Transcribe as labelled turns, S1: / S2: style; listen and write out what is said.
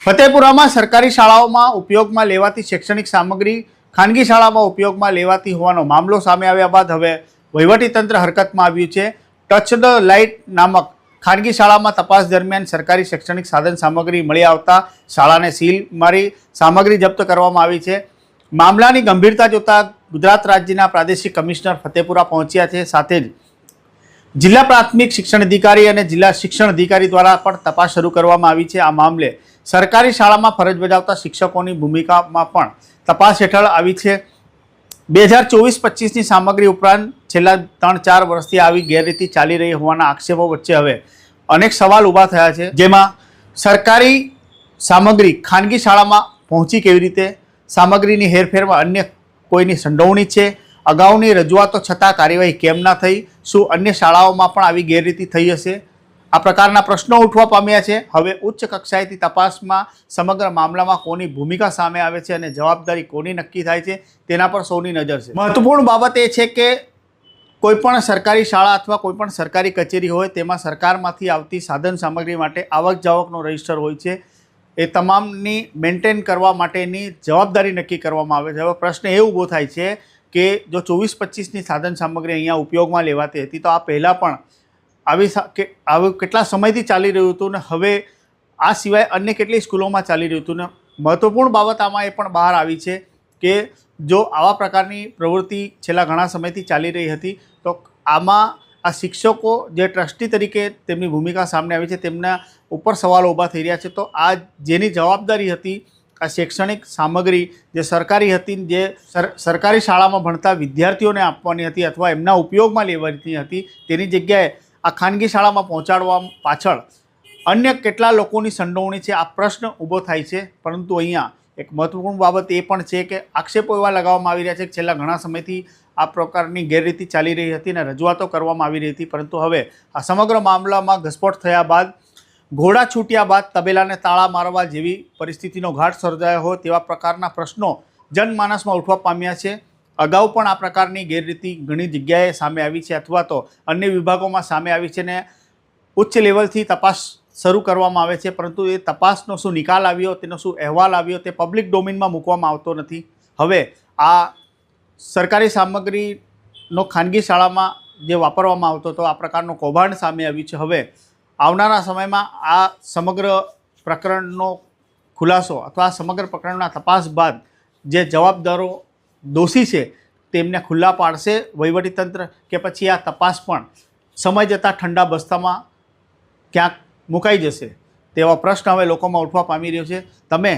S1: ફતેપુરામાં સરકારી શાળાઓમાં ઉપયોગમાં લેવાતી શૈક્ષણિક સામગ્રી ખાનગી શાળામાં ઉપયોગમાં લેવાતી હોવાનો મામલો સામે આવ્યા બાદ હવે વહીવટીતંત્ર હરકતમાં આવ્યું છે। ટચ ધ લાઇટ નામક ખાનગી શાળામાં તપાસ દરમિયાન સરકારી શૈક્ષણિક સાધન સામગ્રી મળી આવતા શાળાને સીલ મારી સામગ્રી જપ્ત કરવામાં આવી છે। મામલાની ગંભીરતા જોતા ગુજરાત રાજ્યના પ્રાદેશિક કમિશનર ફતેપુરા પહોંચ્યા છે। સાથે જ જિલ્લા પ્રાથમિક શિક્ષણ અધિકારી અને જિલ્લા શિક્ષણ અધિકારી દ્વારા પણ તપાસ શરૂ કરવામાં આવી છે। આ મામલે સરકારી શાળામાં ફરજ બજાવતા શિક્ષકોની ભૂમિકામાં પણ તપાસ હેઠળ આવી છે। 2024-25ની સામગ્રી ઉપરાંત છેલ્લા 3-4 વર્ષથી આવી ગેરરીતિ ચાલી રહી હોવાના આક્ષેપો વચ્ચે હવે અનેક સવાલ ઊભા થયા છે, જેમાં સરકારી સામગ્રી ખાનગી શાળામાં પહોંચી કેવી રીતે, સામગ્રીની હેરફેરમાં અન્ય કોઈની સંડોવણી છે, અગાઉની રજૂઆતો છતાં કાર્યવાહી કેમ ના થઈ, શું અન્ય શાળાઓમાં પણ આવી ગેરરીતિ થઈ હશે? આ પ્રકારના પ્રશ્નો ઉઠવા પામ્યા છે। હવે ઉચ્ચ કક્ષાએથી તપાસમાં સમગ્ર મામલામાં કોની ભૂમિકા સામે આવે છે અને જવાબદારી કોની નક્કી થાય છે તેના પર સૌની નજર છે। મહત્વપૂર્ણ બાબત એ છે કે કોઈપણ સરકારી શાળા અથવા કોઈપણ સરકારી કચેરી હોય તેમાં સરકારમાંથી આવતી સાધન સામગ્રી માટે આવક જાવકનો રજિસ્ટર હોય છે। એ તમામની મેન્ટેન કરવા માટેની જવાબદારી નક્કી કરવામાં આવે છે। હવે પ્રશ્ન એ ઊભો થાય છે કે જો 24-25ની સાધન સામગ્રી અહીંયા ઉપયોગમાં લેવાતી હતી તો આ પહેલાં પણ આવી કેટલા સમયથી ચાલી રહ્યું હતું ને હવે આ સિવાય અન્ય કેટલી સ્કૂલોમાં ચાલી રહ્યું હતું ને મહત્વપૂર્ણ બાબત આમાં એ પણ બહાર આવી છે કે જો આવા પ્રકારની પ્રવૃત્તિ છેલ્લા ઘણા સમયથી ચાલી રહી હતી તો આમાં આ શિક્ષકો જે ટ્રસ્ટી તરીકે તેમની ભૂમિકા સામે આવી છે તેમના ઉપર સવાલો ઊભા થઈ રહ્યા છે। તો આ જેની જવાબદારી હતી આ શૈક્ષણિક સામગ્રી જે સરકારી હતી, જે સરકારી શાળામાં ભણતા વિદ્યાર્થીઓને આપવાની હતી અથવા એમના ઉપયોગમાં લેવાની હતી, તેની જગ્યાએ આ ખાનગી શાળામાં પહોંચાડવા પાછળ અન્ય કેટલા લોકોની સંડોવણી છે, આ પ્રશ્ન ઊભો થાય છે। પરંતુ અહીંયા એક મહત્વપૂર્ણ બાબત એ પણ છે કે આક્ષેપો એવા લગાવવામાં આવી રહ્યા છે કે છેલ્લા ઘણા સમયથી આ પ્રકારની ગેરરીતિ ચાલી રહી હતી અને રજૂઆતો કરવામાં આવી રહી હતી, પરંતુ હવે આ સમગ્ર મામલામાં ઘસપોટ થયા બાદ, ઘોડા છૂટ્યા બાદ તબેલાને તાળા મારવા જેવી પરિસ્થિતિનો ઘાટ સર્જાયો હોય તેવા પ્રકારના પ્રશ્નો જનમાનસમાં ઉઠવા પામ્યા છે। અગાઉ પણ આ પ્રકારની ગેરરીતિ ઘણી જગ્યાએ સામે આવી છે અથવા તો અન્ય વિભાગોમાં સામે આવી છે ને ઉચ્ચ લેવલથી તપાસ શરૂ કરવામાં આવે છે, પરંતુ એ તપાસનો શું નિકાલ આવ્યો, તેનો શું અહેવાલ આવ્યો તે પબ્લિક ડોમેનમાં મૂકવામાં આવતો નથી। હવે આ સરકારી સામગ્રીનો ખાનગી શાળામાં જે વાપરવામાં આવતો હતો આ પ્રકારનો કૌભાંડ સામે આવ્યું છે। હવે આવનારા સમયમાં આ સમગ્ર પ્રકરણનો ખુલાસો અથવા સમગ્ર પ્રકરણના તપાસ બાદ જે જવાબદારો દોષી છે તેમને ખુલ્લા પાડશે વહીવટીતંત્ર કે પછી આ તપાસ પણ સમય જતાં ઠંડા બસ્તામાં ક્યાંક મુકાઈ જશે તેવા પ્રશ્ન હવે લોકોમાં ઉઠવા પામી રહ્યો છે। તમે